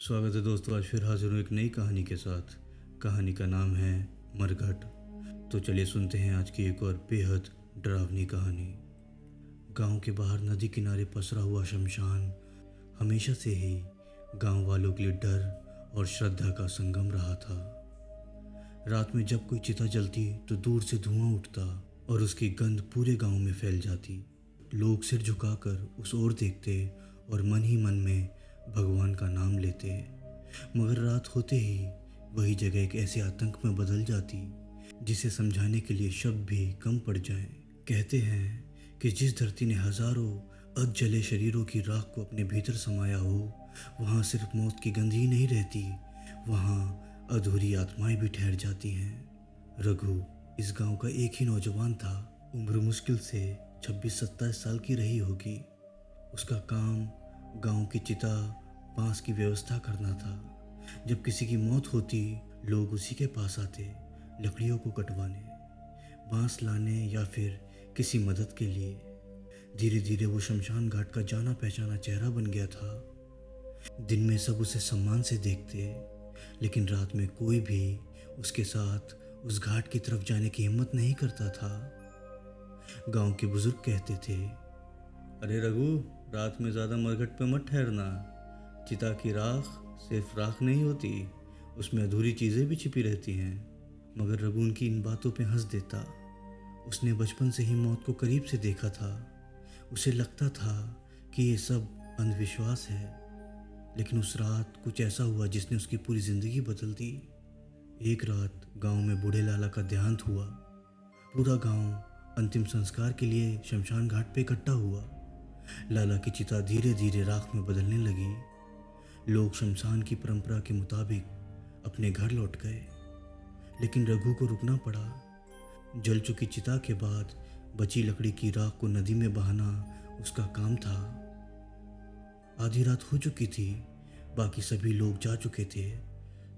स्वागत है दोस्तों। आज फिर हाजिर हूँ एक नई कहानी के साथ। कहानी का नाम है मरघट। तो चलिए सुनते हैं आज की एक और बेहद डरावनी कहानी। गांव के बाहर नदी किनारे पसरा हुआ शमशान हमेशा से ही गांव वालों के लिए डर और श्रद्धा का संगम रहा था। रात में जब कोई चिता जलती तो दूर से धुआं उठता और उसकी गंध पूरे गांव में फैल जाती। लोग सिर झुकाकर उस ओर देखते और मन ही मन में भगवान का नाम लेते। मगर रात होते ही वही जगह एक ऐसे आतंक में बदल जाती जिसे समझाने के लिए शब्द भी कम पड़ जाएं। कहते हैं कि जिस धरती ने हजारों अध जले शरीरों की राख को अपने भीतर समाया हो, वहाँ सिर्फ मौत की गंध ही नहीं रहती, वहाँ अधूरी आत्माएं भी ठहर जाती हैं। रघु इस गांव का एक ही नौजवान था। उम्र मुश्किल से 26-27 साल की रही होगी। उसका काम गांव की चिता बांस की व्यवस्था करना था। जब किसी की मौत होती लोग उसी के पास आते, लकड़ियों को कटवाने, बांस लाने या फिर किसी मदद के लिए। धीरे धीरे वो शमशान घाट का जाना पहचाना चेहरा बन गया था। दिन में सब उसे सम्मान से देखते, लेकिन रात में कोई भी उसके साथ उस घाट की तरफ जाने की हिम्मत नहीं करता था। गांव के बुजुर्ग कहते थे, अरे रघु, रात में ज़्यादा मरघट पे मत ठहरना। चिता की राख सिर्फ राख नहीं होती, उसमें अधूरी चीज़ें भी छिपी रहती हैं। मगर रघु उनकी इन बातों पे हंस देता। उसने बचपन से ही मौत को करीब से देखा था। उसे लगता था कि ये सब अंधविश्वास है। लेकिन उस रात कुछ ऐसा हुआ जिसने उसकी पूरी ज़िंदगी बदल दी। एक रात गांव में बूढ़े लाला का देहांत हुआ। पूरा गांव अंतिम संस्कार के लिए शमशान घाट पे इकट्ठा हुआ। लाला की चिता धीरे धीरे राख में बदलने लगी। लोग शमशान की परंपरा के मुताबिक अपने घर लौट गए, लेकिन रघु को रुकना पड़ा। जल चुकी चिता के बाद बची लकड़ी की राख को नदी में बहाना उसका काम था। आधी रात हो चुकी थी, बाकी सभी लोग जा चुके थे,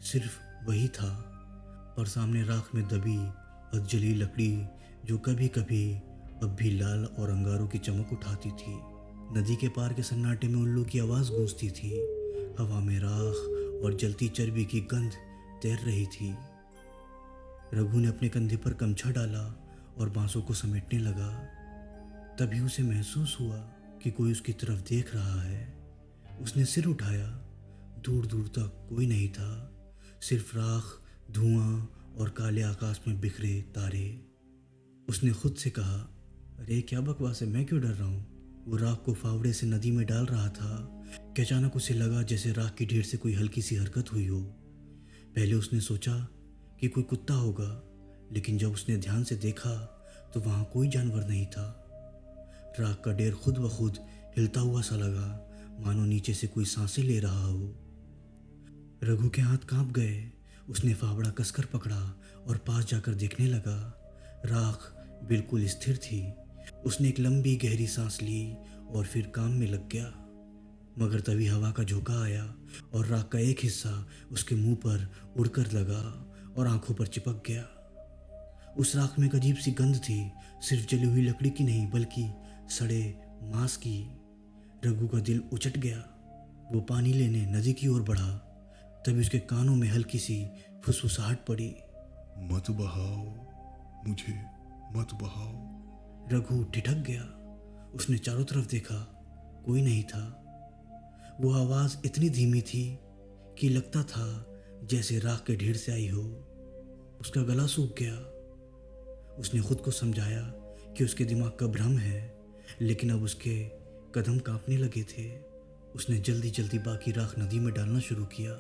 सिर्फ वही था। और सामने राख में दबी अधजली लकड़ी जो कभी कभी अब भी लाल और अंगारों की चमक उठाती थी। नदी के पार के सन्नाटे में उल्लू की आवाज़ गूंजती थी। हवा में राख और जलती चर्बी की गंध तैर रही थी। रघु ने अपने कंधे पर गमछा डाला और बांसों को समेटने लगा। तभी उसे महसूस हुआ कि कोई उसकी तरफ देख रहा है। उसने सिर उठाया। दूर दूर तक कोई नहीं था, सिर्फ राख, धुआं और काले आकाश में बिखरे तारे। उसने खुद से कहा, अरे क्या बकवास है, मैं क्यों डर रहा हूँ। वो राख को फावड़े से नदी में डाल रहा था कि अचानक उसे लगा जैसे राख की ढेर से कोई हल्की सी हरकत हुई हो। पहले उसने सोचा कि कोई कुत्ता होगा, लेकिन जब उसने ध्यान से देखा तो वहाँ कोई जानवर नहीं था। राख का ढेर खुद ब खुद हिलता हुआ सा लगा, मानो नीचे से कोई सांसें ले रहा हो। रघु के हाथ कांप गए। उसने फावड़ा कसकर पकड़ा और पास जाकर देखने लगा। राख बिल्कुल स्थिर थी। उसने एक लंबी गहरी सांस ली और फिर काम में लग गया। मगर तभी हवा का झोंका आया और राख का एक हिस्सा उसके मुंह पर उड़कर लगा और आंखों पर चिपक गया। उस राख में एक अजीब सी गंध थी, सिर्फ जली हुई लकड़ी की नहीं बल्कि सड़े मांस की। रघु का दिल उचट गया। वो पानी लेने नदी की ओर बढ़ा। तभी उसके कानों में हल्की सी फुसफुसाहट पड़ी, मत बहाओ मुझे, मत बहाओ। रघु ठिठक गया। उसने चारों तरफ देखा, कोई नहीं था। वो आवाज़ इतनी धीमी थी कि लगता था जैसे राख के ढेर से आई हो। उसका गला सूख गया। उसने खुद को समझाया कि उसके दिमाग का भ्रम है, लेकिन अब उसके कदम कांपने लगे थे। उसने जल्दी जल्दी बाकी राख नदी में डालना शुरू किया।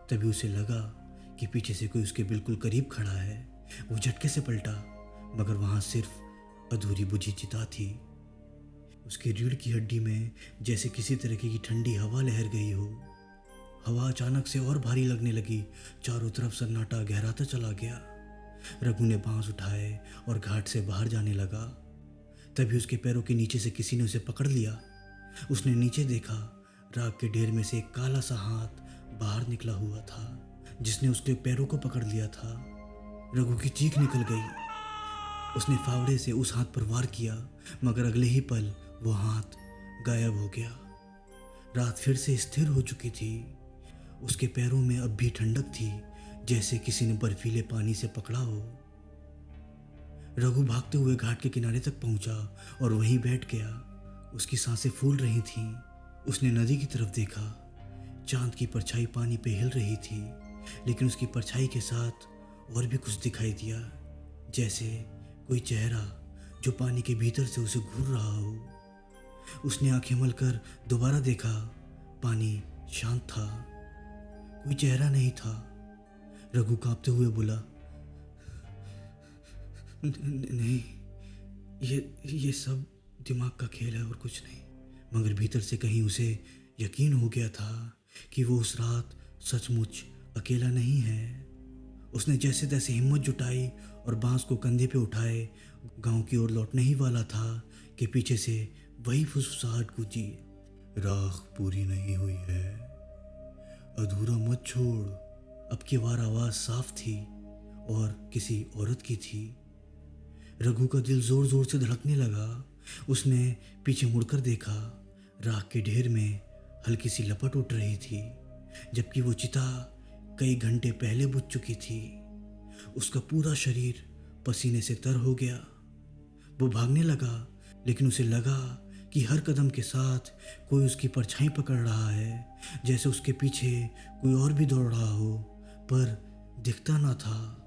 तभी उसे लगा कि पीछे से कोई उसके बिल्कुल करीब खड़ा है। वो झटके से पलटा, मगर वहाँ सिर्फ अधूरी बुझी चिता थी। उसकी रीढ़ की हड्डी में जैसे किसी तरीके की ठंडी हवा लहर गई हो। हवा अचानक से और भारी लगने लगी। चारों तरफ सन्नाटा गहराता चला गया। रघु ने बांस उठाए और घाट से बाहर जाने लगा। तभी उसके पैरों के नीचे से किसी ने उसे पकड़ लिया। उसने नीचे देखा। राख के ढेर में से एक काला सा हाथ बाहर निकला हुआ था, जिसने उसके पैरों को पकड़ लिया था। रघु की चीख निकल गई। उसने फावड़े से उस हाथ पर वार किया, मगर अगले ही पल वो हाथ गायब हो गया। रात फिर से स्थिर हो चुकी थी। उसके पैरों में अब भी ठंडक थी, जैसे किसी ने बर्फीले पानी से पकड़ा हो। रघु भागते हुए घाट के किनारे तक पहुंचा और वहीं बैठ गया। उसकी सांसें फूल रही थीं। उसने नदी की तरफ देखा। चांद की परछाई पानी पे हिल रही थी, लेकिन उसकी परछाई के साथ और भी कुछ दिखाई दिया, जैसे कोई चेहरा जो पानी के भीतर से उसे घूर रहा हो। उसने आंखें मलकर दोबारा देखा। पानी शांत था, कोई चेहरा नहीं था। रघु कांपते हुए बोला, नहीं, ये सब दिमाग का खेल है और कुछ नहीं। मगर भीतर से कहीं उसे यकीन हो गया था कि वो उस रात सचमुच अकेला नहीं है। उसने जैसे तैसे हिम्मत जुटाई और बांस को कंधे पे उठाए गांव की ओर लौटने ही वाला था कि पीछे से वही फुसफुसाहट गूंजी, राख पूरी नहीं हुई है, अधूरा मत छोड़। अब की बार आवाज़ साफ थी और किसी औरत की थी। रघु का दिल जोर जोर से धड़कने लगा। उसने पीछे मुड़कर देखा। राख के ढेर में हल्की सी लपट उठ रही थी, जबकि वो चिता कई घंटे पहले बुझ चुकी थी। उसका पूरा शरीर पसीने से तर हो गया। वो भागने लगा, लेकिन उसे लगा कि हर कदम के साथ कोई उसकी परछाई पकड़ रहा है, जैसे उसके पीछे कोई और भी दौड़ रहा हो, पर दिखता ना था।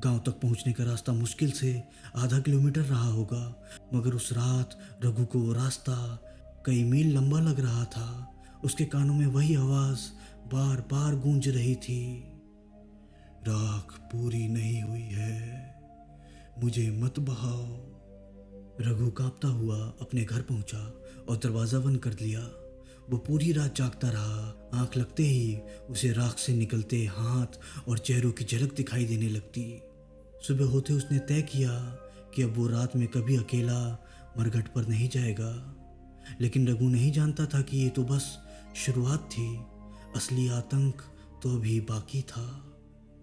गांव तक पहुंचने का रास्ता मुश्किल से आधा किलोमीटर रहा होगा, मगर उस रात रघु को वो रास्ता कई मील लंबा लग रहा था। उसके कानों में वही आवाज़ बार बार गूंज रही थी, राख पूरी नहीं हुई है, मुझे मत बहाओ। रघु कांपता हुआ अपने घर पहुंचा और दरवाज़ा बंद कर लिया। वो पूरी रात जागता रहा। आंख लगते ही उसे राख से निकलते हाथ और चेहरों की झलक दिखाई देने लगती। सुबह होते उसने तय किया कि अब वो रात में कभी अकेला मरघट पर नहीं जाएगा। लेकिन रघु नहीं जानता था कि ये तो बस शुरुआत थी, असली आतंक तो अभी बाकी था।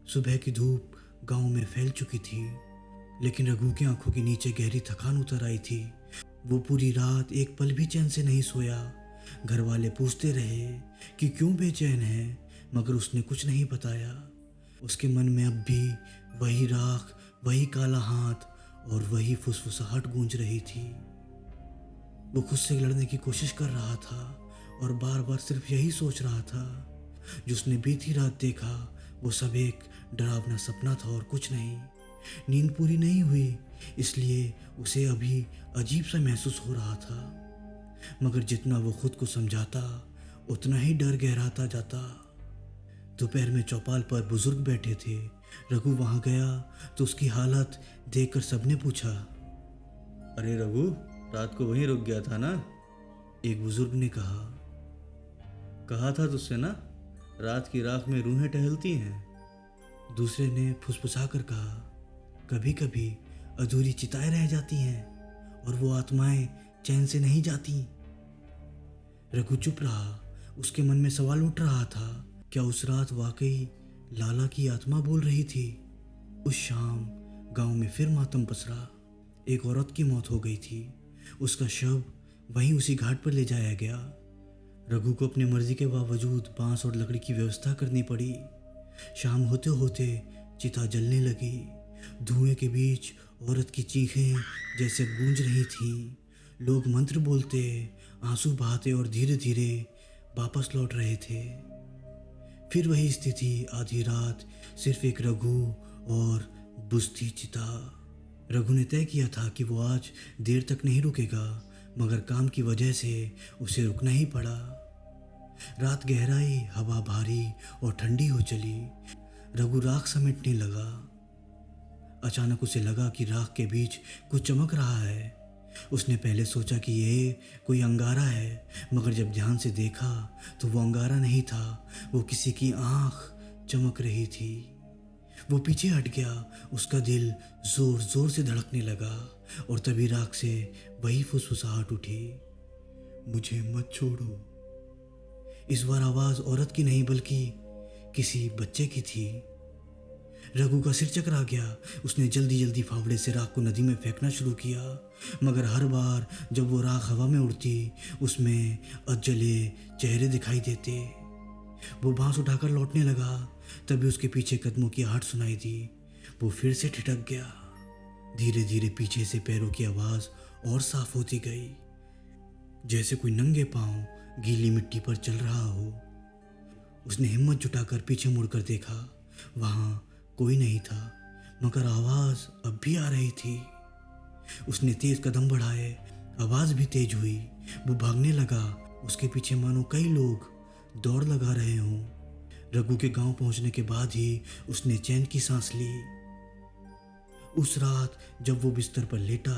सुबह की धूप गांव में फैल चुकी थी, लेकिन रघु की आंखों के नीचे गहरी थकान उतर आई थी। वो पूरी रात एक पल भी चैन से नहीं सोया। घर वाले पूछते रहे कि क्यों बेचैन है, मगर उसने कुछ नहीं बताया। उसके मन में अब भी वही राख, वही काला हाथ और वही फुसफुसाहट गूंज रही थी। वो खुद से लड़ने की कोशिश कर रहा था और बार बार सिर्फ यही सोच रहा था, जो उसने बीती रात देखा वो सब एक डरावना सपना था और कुछ नहीं। नींद पूरी नहीं हुई, इसलिए उसे अभी अजीब सा महसूस हो रहा था। मगर जितना वो खुद को समझाता, उतना ही डर गहराता जाता। दोपहर में चौपाल पर बुजुर्ग बैठे थे। रघु वहां गया तो उसकी हालत देखकर सबने पूछा, अरे रघु, रात को वहीं रुक गया था ना? एक बुजुर्ग ने कहा था तुझसे ना, रात की राख में रूहें टहलती हैं। दूसरे ने फुसफुसा कर कहा, कभी कभी अधूरी चिताएं रह जाती हैं और वो आत्माएं चैन से नहीं जाती। रघु चुप रहा। उसके मन में सवाल उठ रहा था, क्या उस रात वाकई लाला की आत्मा बोल रही थी? उस शाम गांव में फिर मातम पसरा। एक औरत की मौत हो गई थी। उसका शव वहीं उसी घाट पर ले जाया गया। रघु को अपनी मर्जी के बावजूद बांस और लकड़ी की व्यवस्था करनी पड़ी। शाम होते होते चिता जलने लगी। धुएं के बीच औरत की चीखें जैसे गूंज रही थीं। लोग मंत्र बोलते, आंसू बहाते और धीरे धीरे वापस लौट रहे थे। फिर वही स्थिति, आधी रात, सिर्फ एक रघु और बुझती चिता। रघु ने तय किया था कि वो आज देर तक नहीं रुकेगा, मगर काम की वजह से उसे रुकना ही पड़ा। रात गहराई, हवा भारी और ठंडी हो चली। रघु राख समेटने लगा। अचानक उसे लगा कि राख के बीच कुछ चमक रहा है। उसने पहले सोचा कि ये कोई अंगारा है, मगर जब ध्यान से देखा तो वो अंगारा नहीं था, वो किसी की आंख चमक रही थी। वो पीछे हट गया। उसका दिल जोर जोर से धड़कने लगा और तभी राख से वही फुसफुसाहट उठी, मुझे मत छोड़ो। इस बार आवाज़ औरत की नहीं बल्कि किसी बच्चे की थी। रघु का सिर चकरा गया। उसने जल्दी जल्दी फावड़े से राख को नदी में फेंकना शुरू किया, मगर हर बार जब वो राख हवा में उड़ती, उसमें अधजले चेहरे दिखाई देते। वो बांस उठाकर लौटने लगा, तभी उसके पीछे कदमों की आहट सुनाई दी। वो फिर से ठिठक गया। धीरे धीरे पीछे से पैरों की आवाज़ और साफ होती गई, जैसे कोई नंगे पांव गीली मिट्टी पर चल रहा हो। उसने हिम्मत जुटाकर पीछे मुड़कर देखा। वहाँ कोई नहीं था, मगर आवाज़ अब भी आ रही थी। उसने तेज कदम बढ़ाए, आवाज़ भी तेज हुई। वो भागने लगा। उसके पीछे मानो कई लोग दौड़ लगा रहे हों। रघु के गांव पहुंचने के बाद ही उसने चैन की सांस ली। उस रात जब वो बिस्तर पर लेटा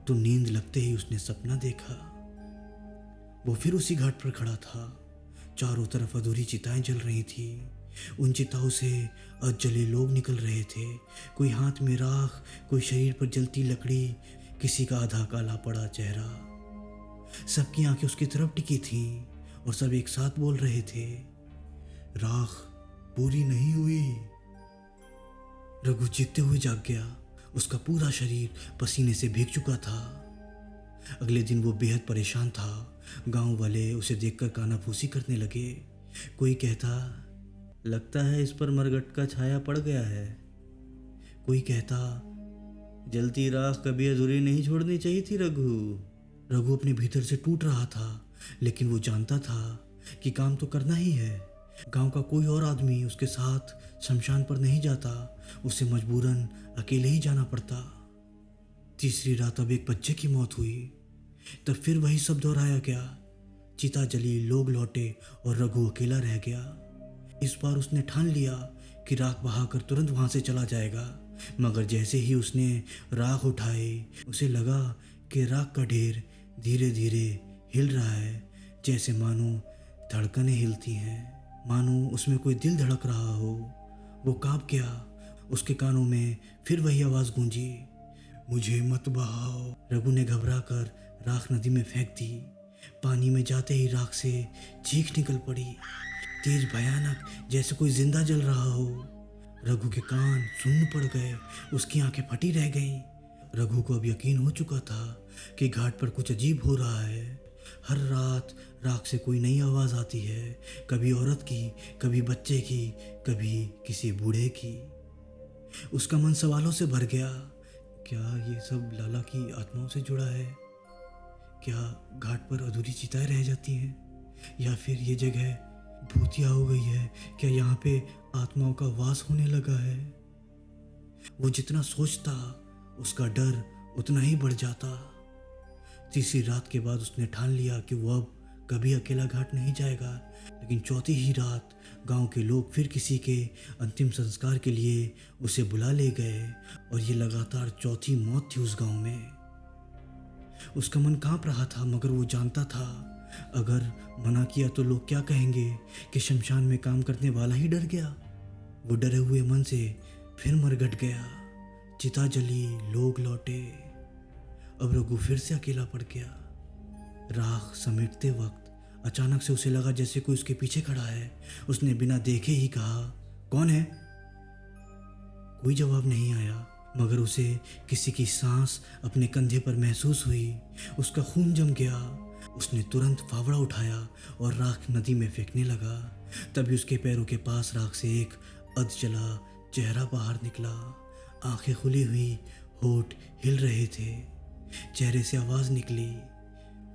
तो नींद लगते ही उसने सपना देखा। वो फिर उसी घाट पर खड़ा था। चारों तरफ अधूरी चिताएं जल रही थी। उन चिताओं से अधजले लोग निकल रहे थे। कोई हाथ में राख, कोई शरीर पर जलती लकड़ी, किसी का आधा काला पड़ा चेहरा। सबकी आंखें उसकी तरफ टिकी थीं और सब एक साथ बोल रहे थे, राख पूरी नहीं हुई। रघु चीखते हुए जाग गया। उसका पूरा शरीर पसीने से भीग चुका था। अगले दिन वो बेहद परेशान था। गांव वाले उसे देखकर कानाफूसी करने लगे। कोई कहता, लगता है इस पर मरघट का छाया पड़ गया है। कोई कहता, जलती राख कभी अधूरी नहीं छोड़नी चाहिए थी रघु। रघु अपने भीतर से टूट रहा था, लेकिन वो जानता था कि काम तो करना ही है। गांव का कोई और आदमी उसके साथ शमशान पर नहीं जाता। उसे मजबूरन अकेले ही जाना पड़ता। तीसरी रात अब एक बच्चे की मौत हुई। तब फिर वही सब दोहराया गया। चिता जली, लोग लौटे और रघु अकेला रह गया। इस बार उसने ठान लिया कि राख बहाकर तुरंत वहां से चला जाएगा। मगर जैसे ही उसने राख उठाई, उसे लगा कि राख का ढेर धीरे धीरे हिल रहा है, जैसे मानो धड़कनें हिलती हैं, मानो उसमें कोई दिल धड़क रहा हो। वो कांप गया। उसके कानों में फिर वही आवाज़ गूंजी, मुझे मत बहाओ। रघु ने घबराकर राख नदी में फेंक दी। पानी में जाते ही राख से चीख निकल पड़ी, तेज, भयानक, जैसे कोई जिंदा जल रहा हो। रघु के कान सुन्न पड़ गए। उसकी आंखें फटी रह गईं। रघु को अब यकीन हो चुका था कि घाट पर कुछ अजीब हो रहा है। हर रात राख से कोई नई आवाज़ आती है, कभी औरत की, कभी बच्चे की, कभी किसी बूढ़े की। उसका मन सवालों से भर गया। क्या ये सब लाला की आत्माओं से जुड़ा है? क्या घाट पर अधूरी चिताएं रह जाती हैं? या फिर ये जगह भूतिया हो गई है? क्या यहाँ पे आत्माओं का वास होने लगा है? वो जितना सोचता उसका डर उतना ही बढ़ जाता। तीसरी रात के बाद उसने ठान लिया कि वो अब कभी अकेला घाट नहीं जाएगा। लेकिन चौथी ही रात गांव के लोग फिर किसी के अंतिम संस्कार के लिए उसे बुला ले गए और ये लगातार चौथी मौत थी उस गांव में। उसका मन कांप रहा था, मगर वो जानता था अगर मना किया तो लोग क्या कहेंगे कि शमशान में काम करने वाला ही डर गया। वो डरे हुए मन से फिर मरघट गया। चिता जली, लोग लौटे। अब रघु फिर से अकेला पड़ गया। राख समेटते वक्त अचानक से उसे लगा जैसे कोई उसके पीछे खड़ा है। उसने बिना देखे ही कहा, कौन है? कोई जवाब नहीं आया, मगर उसे किसी की सांस अपने कंधे पर महसूस हुई। उसका खून जम गया। उसने तुरंत फावड़ा उठाया और राख नदी में फेंकने लगा। तभी उसके पैरों के पास राख से एक अधजला चेहरा बाहर निकला। आंखें खुली हुई, होठ हिल रहे थे। चेहरे से आवाज़ निकली,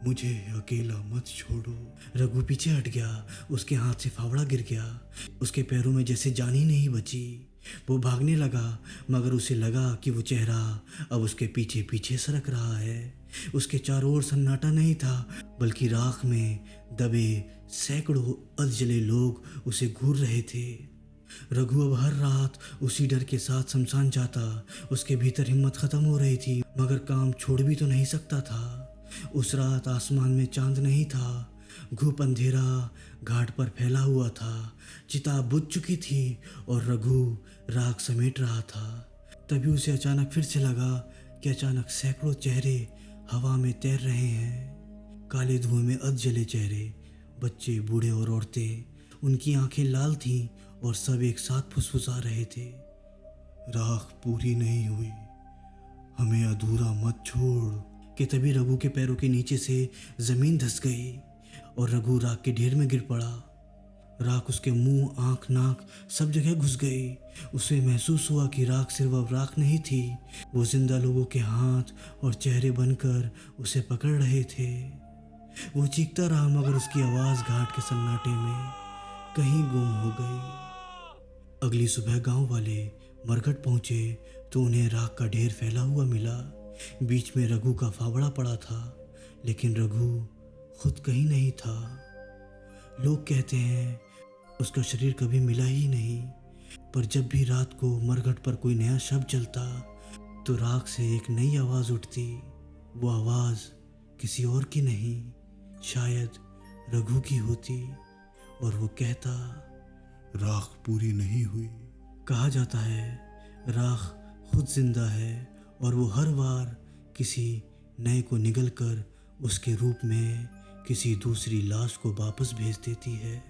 मुझे अकेला मत छोड़ो। रघु पीछे हट गया। उसके हाथ से फावड़ा गिर गया। उसके पैरों में जैसे जान ही नहीं बची। वो भागने लगा, मगर उसे लगा कि वो चेहरा अब उसके पीछे पीछे सरक रहा है। उसके चारों ओर सन्नाटा नहीं था, बल्कि राख में दबे सैकड़ों अधजले लोग उसे घूर रहे थे। रघु अब हर रात उसी डर के साथ शमशान जाता। उसके भीतर हिम्मत खत्म हो रही थी, मगर काम छोड़ भी तो नहीं सकता था। उस रात आसमान में चांद नहीं था। घुप अंधेरा घाट पर फैला हुआ था। चिता बुझ चुकी थी और रघु राख समेट रहा था। तभी उसे अचानक फिर से लगा कि अचानक सैकड़ों चेहरे हवा में तैर रहे हैं। काले धुएं में अधजले चेहरे, बच्चे, बूढ़े और औरतें। उनकी आंखें लाल थीं और सब एक साथ फुसफुसा रहे थे, राख पूरी नहीं हुई, हमें अधूरा मत छोड़। कि तभी रघु के पैरों के नीचे से जमीन धंस गई और रघु राख के ढेर में गिर पड़ा। राख उसके मुंह, आंख, नाक सब जगह घुस गई। उसे महसूस हुआ कि राख सिर्फ अब राख नहीं थी, वो जिंदा लोगों के हाथ और चेहरे बनकर उसे पकड़ रहे थे। वो चीखता रहा मगर उसकी आवाज़ घाट के सन्नाटे में कहीं गुम हो गई। अगली सुबह गांव वाले मरघट पहुंचे तो उन्हें राख का ढेर फैला हुआ मिला। बीच में रघु का फावड़ा पड़ा था, लेकिन रघु खुद कहीं नहीं था। लोग कहते हैं उसका शरीर कभी मिला ही नहीं, पर जब भी रात को मरघट पर कोई नया शब्द चलता तो राख से एक नई आवाज़ उठती। वो आवाज़ किसी और की नहीं, शायद रघु की होती, और वो कहता, राख पूरी नहीं हुई। कहा जाता है राख खुद जिंदा है और वो हर बार किसी नए को निगल कर उसके रूप में किसी दूसरी लाश को वापस भेज देती है।